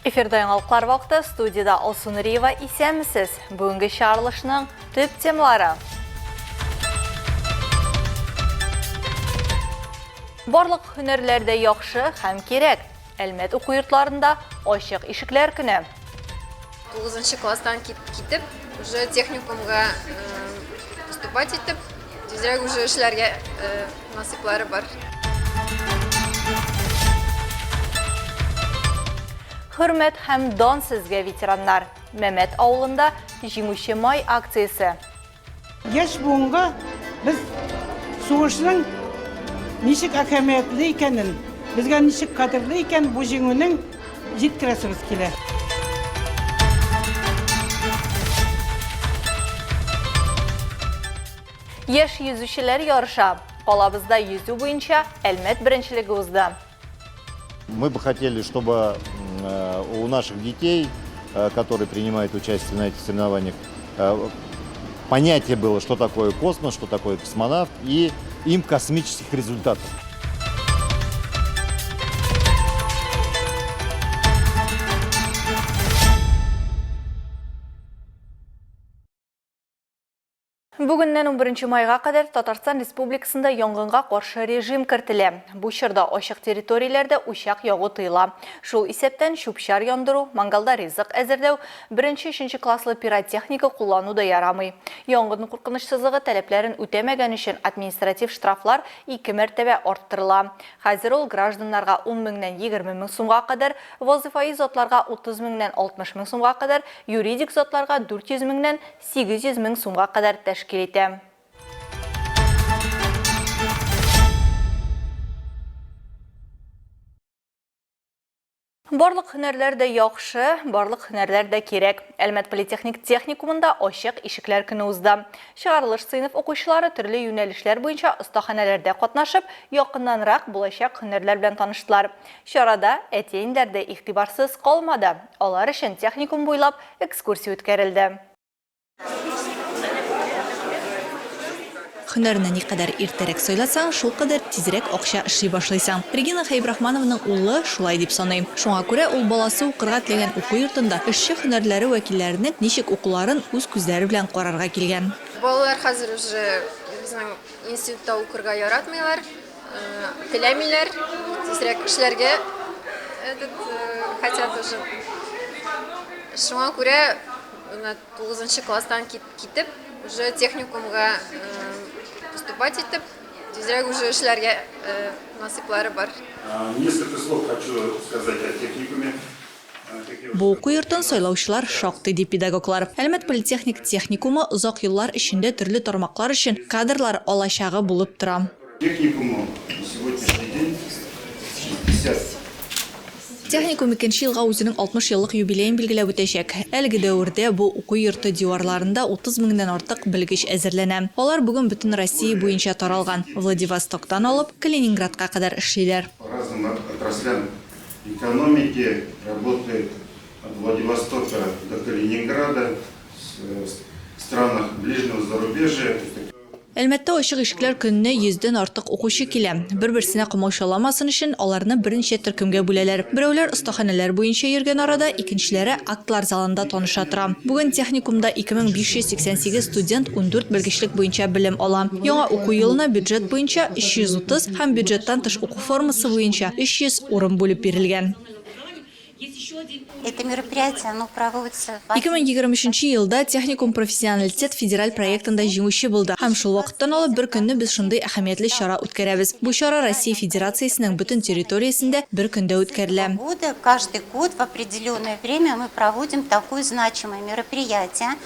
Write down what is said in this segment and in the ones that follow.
Эфирда яңалыклар вакыты, студияда Алсу Нуриева исәнмесез. Бүгенге чыгарылышның төп темалары. Барлык һөнәрләрдә яхшы һәм кирәк. Әлмәт уку йортларында ачык ишекләр көне. 9 класстан китеп, уже техникумга поступать итеп, тизрәк уже эшләргә насыйплары бар. Хөрмәт һәм дан сезгә ветераннар. Мәмәт авылында җиңүче май акциясе. Яш буынга без сугышның ничек әһәмиятле икәнен, безгә ничек кадерле икән бу җиңүнең җиткерәсебез килә. Яш йөзүчеләр ярыша. Калабызда йөзү буенча Әлмәт беренчелеге узды. Мы бы хотели, чтобы у наших детей, которые принимают участие на этих соревнованиях, понятие было, что такое космос, что такое космонавт, и им космических результатов. Бүгеннән 11 майга кадәр Татарстан Республикасында янгынга каршы режим кертелә. Бу чорда ачык территорияләрдә учак ягу тыела. Шул исәптән чүпчәр яндыру, мангалда ризык әзерләү, 1-3 класслы пиротехника куллану да ярамый. Янгын куркынычсызлыгы таләпләрен үтәмәгән өчен административ штрафлар 2 мәртәбә арттырыла. Хәзер ул гражданнарга 10 меңнән 20 мең сумга кадәр, вазифаи затларга 30 меңнән 60 мең сумга кадәр, юридик затларга 400 меңнән 800 мең сумга кадәр тәшкил итә. Барлык һөнәрләрдә яхшы, барлык һөнәрләрдә кирәк. Әлмәт политехник техникумында ачык ишекләр көне узды. Чыгарылыш сыйныф укучылары төрле юнәлешләр буенча остаханәләрдә катнашып, якыннанрак булачак һөнәрләр белән таныштылар. Чарада әтиәннәр дә игътибарсыз калмады. Алар өчен техникум буйлап экскурсия үткәрелде. Һөнәрне никадәр иртәрәк сайласаң, шул кадәр тизрәк акча эшли башлыйсың. Регина Хайбрахмановның улы шулай дип саный. Шуңа күрә ул баласы укырга теләгән уку йортында эшче һөнәрләре вәкилләренең ничек укуларын үз күзләре белән карарга килгән. Балалар хәзер уже безнең институтта укырга яратмыйлар, теләмиләр, тизрәк эшләргә хотят уже. Шуңа күрә 9 класстан китеп, уже техникумга поступать итеп, тизрәк уже эшләргә насыйплары бар. Несколько слов хочу сказать о техникуме. Бу уку йортын сайлаучылар шактый дип педагоглар. Әлмәт политехник техникумы озак еллар эчендә төрле тармаклар өчен кадрлар алачагы булып тора. Техникуму на сегодняшний день 60. Техникум 2 елга үзенең 60 еллык юбилеен билгеләп үтәчәк. Әлеге дәврдә бу уку йорты диварларында 30 меңнән артык белгеч әзерләнә. Алар бүген бөтен Россия буенча таралган. Владивостоктан алып Калининградка кадәр эшлиләр. По разным отраслям экономики работает от Владивостока до Калининграда, в странах ближнего зарубежья. Әлмәттә ачык ишекләр көнне 100дән артык укучы килә. Бер-берсенә комачауламасын өчен аларны берничә төркемгә бүләләр. Берәүләр остаханәләр буенча йөргән арада, икенчеләре актлар залында таныша тора. Бүген техникумда 2588 студент 14 белгечлек буенча белем ала. Яңа уку елына бюджет буенча 330 һәм бюджеттан тыш уку формасы буенча 300 урын бүлеп бирелгән. Это мероприятие, оно проводится... 2023 елда техникум профессионалитет федераль проектында җиңүче булды. Һәм шул вакыттан алып бер көнне без шундый әһәмиятле чара үткәрәбез. Бу чара Россия Федерациясенең бөтен территориясендә бер көндә үткәрелә. Каждый год в определенное время мы проводим такое значимое мероприятие.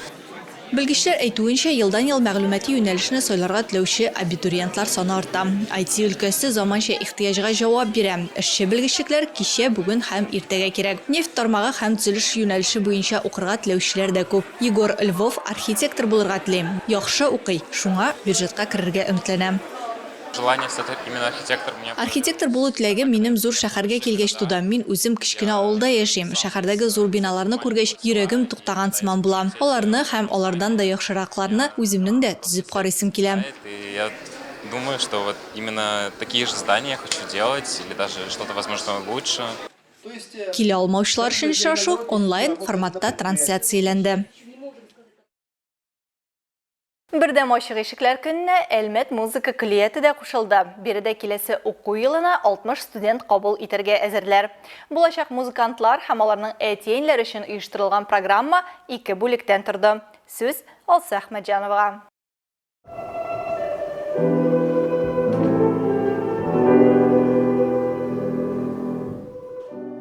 Белгечләр әйтүенчә, елдан-ел мәгълүмати юнәлешне сайларга теләүче абитуриентлар саны арта. IT өлкәсе заманча ихтыяҗга җавап бирә. Эшче белгечлекләр кичә, бүген һәм иртәгә кирәк. Нефть тармагы һәм төзелеш юнәлеше буенча укырга теләүчеләр дә күп. Егор Львов архитектор булырга тели. Яхшы укый, шуңа бюджетка керергә өметләнә. Желание стать именно архитектором. Архитектор булу теләге минем зур шәһәргә килгәч туды. Мин үзем кечкенә авылда яшим. Шәһәрдәге зур биналарны күргәч, йөрәгем туктаган сыман була. Аларны һәм алардан да яхшыракларны үземнең дә төзеп карыйсым килә. Я думаю, что вот именно такие же здания я хочу делать, или даже что-то, возможно, лучше. Килә алмаучылар өчен очрашу онлайн форматта трансляцияләнде. Бердәм ачык ишекләр көненә Әлмәт музыка клиеты дә кушылды. Биредә киләсе уку елына 60 студент кабул итәргә әзерләр. Булачак музыкантлар һәм аларның әтиенләре өчен оештырылган программа 2 бүлектән торды. Сүз Алса Әхмәтҗановага.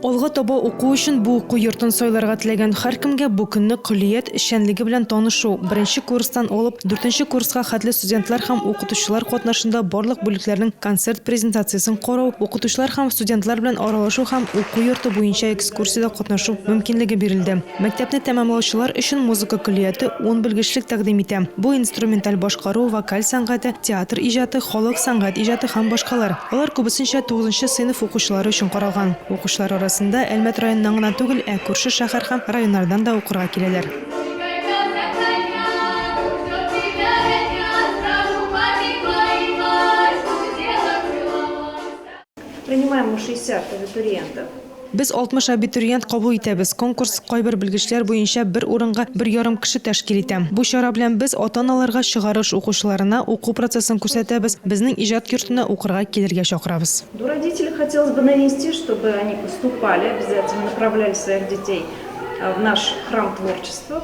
Алга таба уку өчен бу уку йортын сайларга теләгән һәркемгә бу көнне көллият эшчәнлеге белән танышу, 1нче курстан алып 4нче курска хәтле студентлар һәм укытучылар катнашында барлык бүлекләрнең концерт презентациясын карау, укытучылар һәм студентлар белән аралашу һәм уку йорты буенча экскурсиядә катнашу мөмкинлеге бирелде. Мәктәпне тәмамлаучылар өчен музыка көллияте 10 белгечлек тәкъдим итә. Бу инструменталь башкару, вокаль сәнгате, театр иҗаты, халык сәнгать иҗаты һәм башкалар. Алар күбесенчә 9нчы сыйныф укучылары өчен каралган. Укучылар арасында Әлмәт районыннан гына түгел, күрше шәһәр һәм районнардан да укырга киләләр. Принимаем 60 абитуриентов. Без 60 абитуриент кабул итәбез. Конкурс кайбер белгечләр буенча бер урынга 1,5 кеше тәшкил итә. Бу чара белән без ата-аналарга чыгарыш укучыларына уку процессын күрсәтәбез. Безнең иҗат йортына укырга килергә чакырабыз. До родителей хотелось бы навести, чтобы они поступали, обязательно направляли своих детей в наш храм творчества.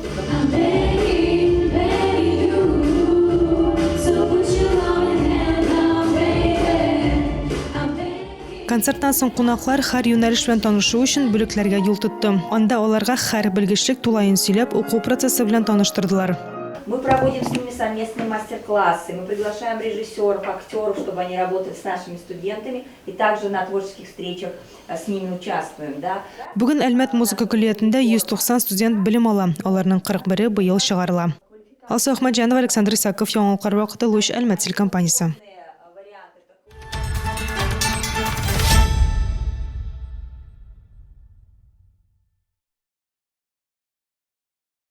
Концерттан соң кунаклар һәр юнәлеш белән танышу өчен бүлекләргә юл тотты. Анда аларга һәр белгечлек тулаен сөйләп, уку процессы белән таныштырдылар. Мы проводим с ними совместные мастер-классы, мы приглашаем режиссеров, актеров, чтобы они работали с нашими студентами, и также на творческих встречах с ними участвуем. Бүген Әлмәт музыка көллиятендә 190 студент белем ала. Аларның 41-е быел чыгарыла. Алса Әхмәтҗанова, Александр Исаков, Яңалыклар вакыты, Луч, Әлмәт телекомпаниясе.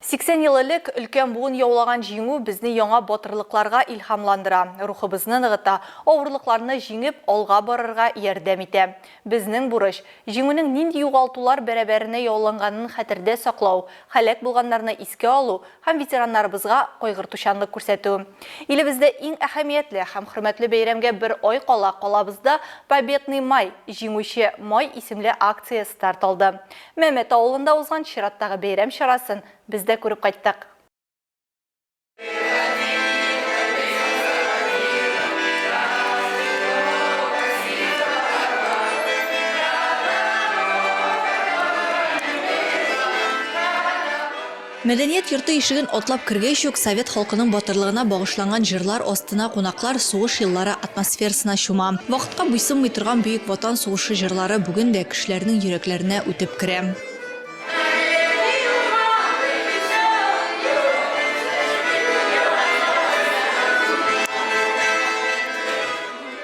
80 ел элек өлкән буын яулаган җиңү безне яңа батырлыкларга илһамландыра, рухыбызны ныгыта, авырлыкларны җиңеп алга барырга ярдәм итә. Безнең бурыч җиңүнең нинди югалтулар бәрабәренә яуланганын хәтердә саклау, һәлак булганнарны искә алу һәм ветераннарыбызга кайгыртучанлык күрсәтү. Илебездә иң әһәмиятле һәм хөрмәтле бәйрәмгә бер ай кала калабызда Победный май, җиңүче май исемле акция старт алды. Мәмәт авылында узган чираттагы бәйрәм чарасын biz de күреп кайттык. Мәдәният йорты ишеген атлап кергәч үк Совет халкының батырлыгына багышланган җырлар астына кунаклар сугыш еллары атмосферасына чума. Вакытка буйсынмый торган бөек ватан сугышы җырлары бүген дә кешеләрнең йөрәкләренә үтеп керә.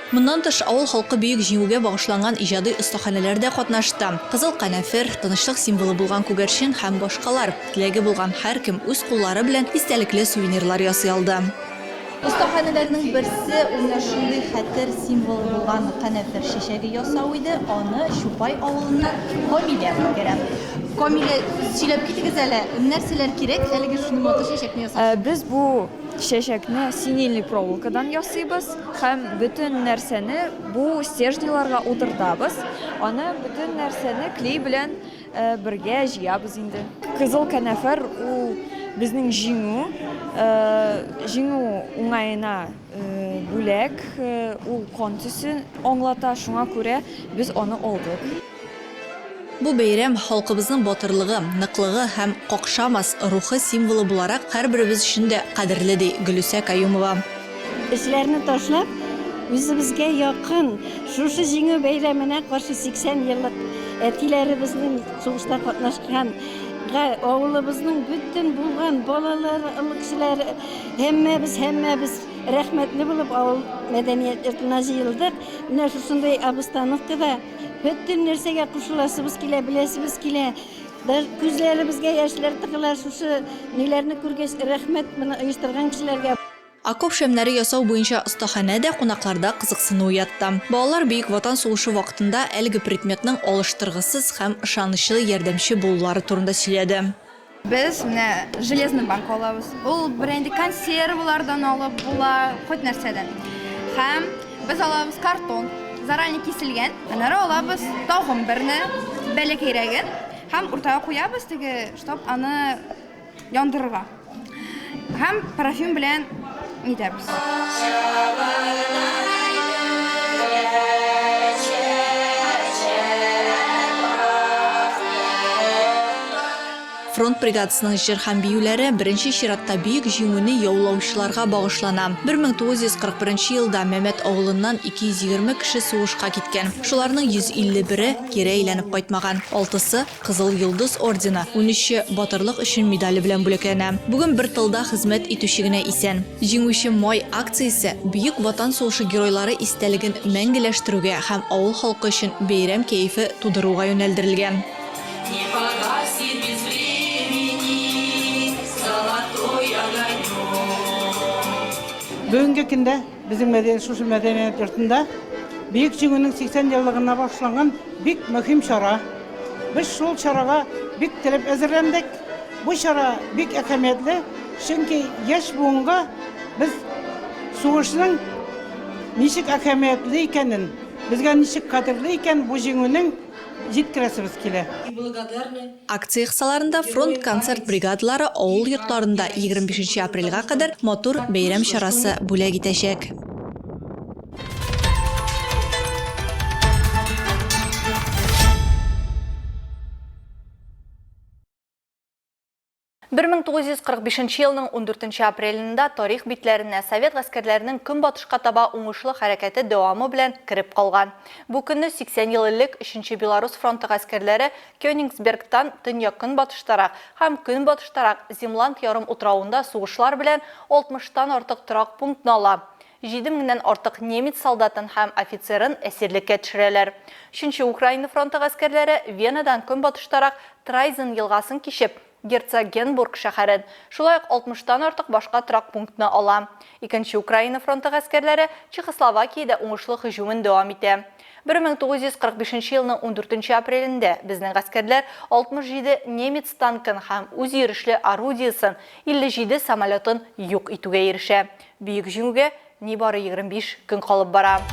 Моннан тыш авыл халкы бөек җиңүгә багышланган иҗади остаханәләрдә катнашты. Кызыл канәфер, тынычлык символы булган күгәрчен һәм башкалар. Теләге булган һәркем үз куллары белән истәлекле сувенирлар ясый алды. Остаханәләрнең берсе уңа шундый хәтер символы булган канәфер шешәге ясау иде. Аны Чупай авылыннан Камилә кергән. Камилә, сөйләп китегез әле, нәрсәләр кирәк әлеге шундый матур шешәкне ясау? Без бу шешәкне синильный проволокадан ясыйбыз һәм бөтен нәрсәне бу стержнеларга утыртабыз. Аны бөтен нәрсәне клей белән бергә җыябыз инде. Кызыл канәфер ул безнең җиңү уңаена бүләк, ул кан төсен аңлата, шуңа күрә без аны алдык. Бу бәйрәм халкыбызның батырлыгы, ныклыгы һәм какшамас рухы символы буларак һәрберебез өчен дә кадерле ди Гөлүсә Каюмова. Эшләрне ташлап, үзебезгә якын шушы җиңү бәйрәменә каршы 80 еллык әтиләребезнең сугышта катнашкан авылыбызның бүтән булган балалары, кешеләре һәммәбез рәхмәтле булып авыл мәдәният йортына җыелдык. Менә шушындай обстановкада бөтен нәрсәгә кушыласыбыз килә, беләсебез килә. Күзләребезгә яшьләр тыгыла, шушы ниләрне күргәч рәхмәт моны оештырган кешеләргә. Окоп шемнәре ясау буенча остаханә дә кунакларда кызыксыну уятты. Балалар Бөек Ватан сугышы вакытында әлеге предметның алыштыргысыз һәм ышанычлы ярдәмче булулары турында сөйләде. Biz железный банк алабыз. Ул бренди консервалардан алып була, хоть нәрсәдән. Һәм biz алабыз картон, заранее киселгән. Аннары алабыз тагын берне, бәләкәйрәген, һәм уртага куябыз теге, чтоб аны яндырырга. Һәм парфюм белән итәбез. Фронт бригадасының җыр һәм биюләре беренче чиратта бөек җиңүне яулаучыларга багышлана. 1941 елда Мәмәт авылыннан 220 кеше сугышка киткән. Шуларның 151-е кире әйләнеп кайтмаган. 6-сы Кызыл Йолдыз ордены, 13-е батырлык өчен медале белән бүләкләнә. Бүген бер тылда хезмәт итүче генә исән. Җиңүче май акциясе Бөек Ватан сугышы геройлары истәлеген мәңгеләштерүгә һәм авыл халкы өчен бәйрәм кәефе тудыруга юнәлдерелгән. Бүгінгі күнде біздің шушы мәдениет йортында Бөек җиңүнең 80 еллыгына башланган бик мөһим чара. Без шул чарага бик теләп әзерләндек. Бу чара бик әһәмиятле, чөнки яшь буынга без сугышның ничек әһәмиятле икәнен, безгә ничек кадерле икән бу җиңүнең җиткерәсебез килә. Акция кысаларында фронт концерт бригадалары авыл йортларында 25 апрельгә кадәр матур бәйрәм чарасы бүләк итәчәк. Бір 1945 елның 14 апрелінде тарих битләренә совет гаскәрләренең көнбатышка таба уңышлы хәрәкәте дәвамы белән кирип калган. Бу көнне 80 ел элек 3-нче Белорус фронты гаскәрләре Кёнигсбергтан төньяк көнбатыштарак һәм көнбатыштарак Земланд ярым утрауында сугышлар белән 60-тан артык торак пунктны ала. 7000-нән артык немец солдатын һәм офицерын әсирлеккә төшерәләр. 3-нче Украина фронты гаскәрләре Венадан көнбатыштарак Трайзен елгасын кичеп Герцогенбург шәһәрен, шулай ук 60-тан артык башка торак пунктны ала. 2-нче Украина фронты гаскәрләре Чехословакиядә уңышлы һөҗүмен дәвам итә. 1945 елның 14 апрелендә безнең гаскәрләр 67 немец танкын һәм үз йөрешле орудиясын, 57 самолетын юк итүгә ирешә. Бөек җиңүгә нибары 25 көн калып бара. –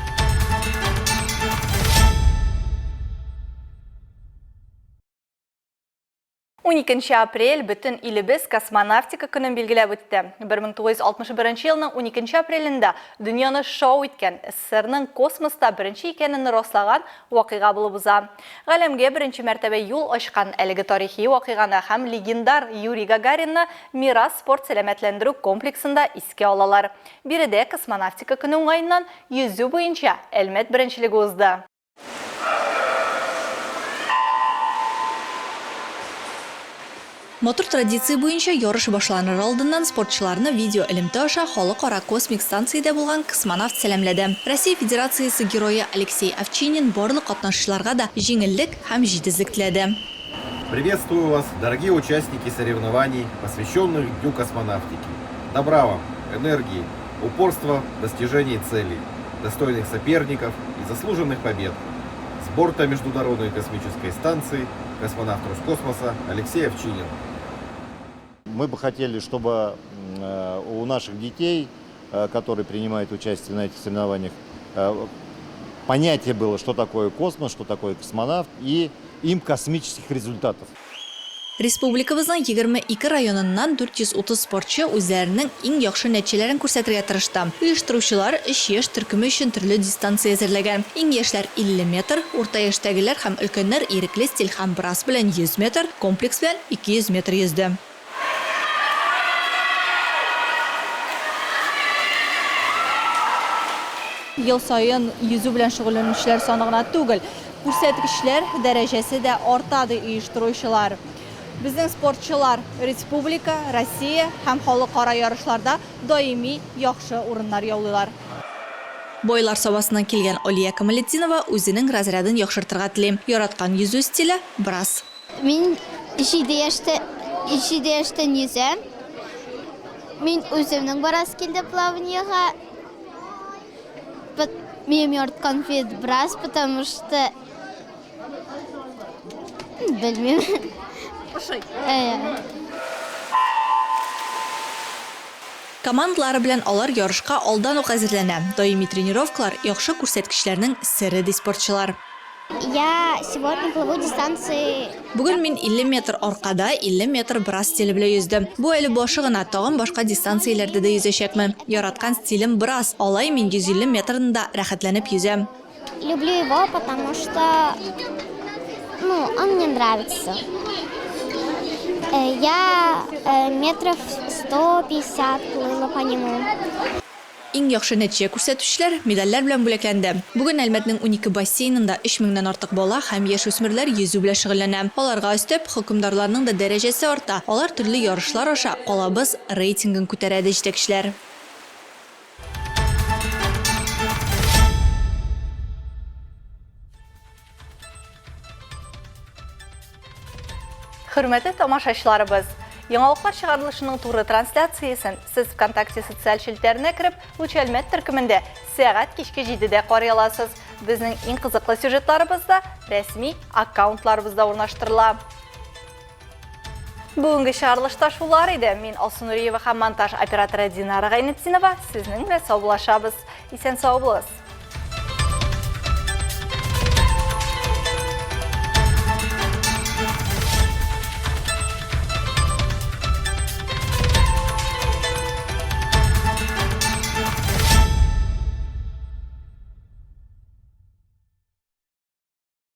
12 апрель бүтін илебез космонавтика көнен билгеләп үтте. 1961 елның 12 апрелендә дөньяны шау иткән СССРның космоста беренче икәнен раслаган вакыйга булып уза. Галәмгә беренче мәртәбә юл ачкан әлеге тарихи вакыйганы һәм легендар Юрий Гагаринны Мирас спорт сәламәтләндерү комплексында искә алалар. Биредә космонавтика көне уңаеннан йөзү буенча Әлмәт беренчелеге узды. Мотор традиция буенча ярыш башланыр алдыннан спортчыларны видео элемтә аша халыкара космик станциядә булган космонавт сәламләде. Россия Федерациясе герое Алексей Овчинин барлык катнашучыларга да җиңеллек һәм җитезлек теләде. Приветствую вас, дорогие участники соревнований, посвященных Дню космонавтики. Добра вам, энергии, упорства в достижении целей, достойных соперников и заслуженных побед. С борта Международной космической станции космонавт Роскосмоса Алексей Овчинин. Мы бы хотели, чтобы у наших детей, которые принимают участие на этих соревнованиях, понятие было, что такое космос, что такое космонавт, и им космических результатов. Республикабызның 22 районыннан 430 спортчы үзләренең иң яхшы нәтиҗәләрен күрсәтергә тырышты. Оештыручылар 3 яшь төркеме өчен төрле дистанция әзерләгән. Иң яшьләр 50 метр, урта яшьтәгеләр һәм өлкәннәр ирекле стиль һәм брас белән 100 метр, комплекс белән 200 метр йөзде. Ел сайын йөзү белән шөгыльләнүчеләр саны гына түгел, күрсәткечләр дәрәҗәсе дә артады оештыручылар. Безнең спортчылар республика, Россия һәм халыкара ярышларда даими яхшы урыннар яулыйлар. Бойлар сабасыннан килгән Алия Камалетдинова үзенең разрядын яхшыртырга тели. Яраткан йөзү стиле брас. Мин 7 яшьтән йөзәм. Мен өзімнің барас келді плаванияға. Мен конфет брас, потому что... Білмеймін. Командалары белән алар ярышка алдан ук әзерләнә. Даими тренировкалар яхшы күрсәткечләрнең сере ди спортчылар. Я сегодня плыву дистанции. Бүген мин 50 метр аркада, 50 метр брас стиле белән йөздем. Бу әле башы гына, тагын башка дистанцияләрдә дә йөзәчәкмен. Яраткан стилем брас. Алай мин 150 метрында рәхәтләнеп йөзәм. Люблю его, потому что он мне нравится. Я метров 150 плыла по нему. Иң яхшы нәтиҗә күрсәтүчеләр медальләр белән бүләкләнде. Бүген Әлмәтнең 12 бассейнында 3000-дән артык бала һәм яшь үсмерләр йөзү белән шөгыльләнә. Аларга өстәп хөкемдарларның да дәрәҗәсе арта. Алар төрле ярышлар аша калабыз рейтингын күтәрә дә җитәкчеләр. Хөрмәтле тамашачыларыбыз, яңалыклар чыгарылышының туры трансляциясын сез ВКонтакте социаль шелтәренә кереп, Луч Әлмәт төркемендә сәгать кичке 7-дә карый аласыз. Безнең иң кызыклы сюжетларыбызда рәсми аккаунтларыбызда урнаштырыла. Бүгенге чыгарылышта шулар иде. Мин Алсу Нуриева һәм монтаж операторы Динара Гайнетдинова сезнең белән саубуллашабыз. Исән сау булыгыз.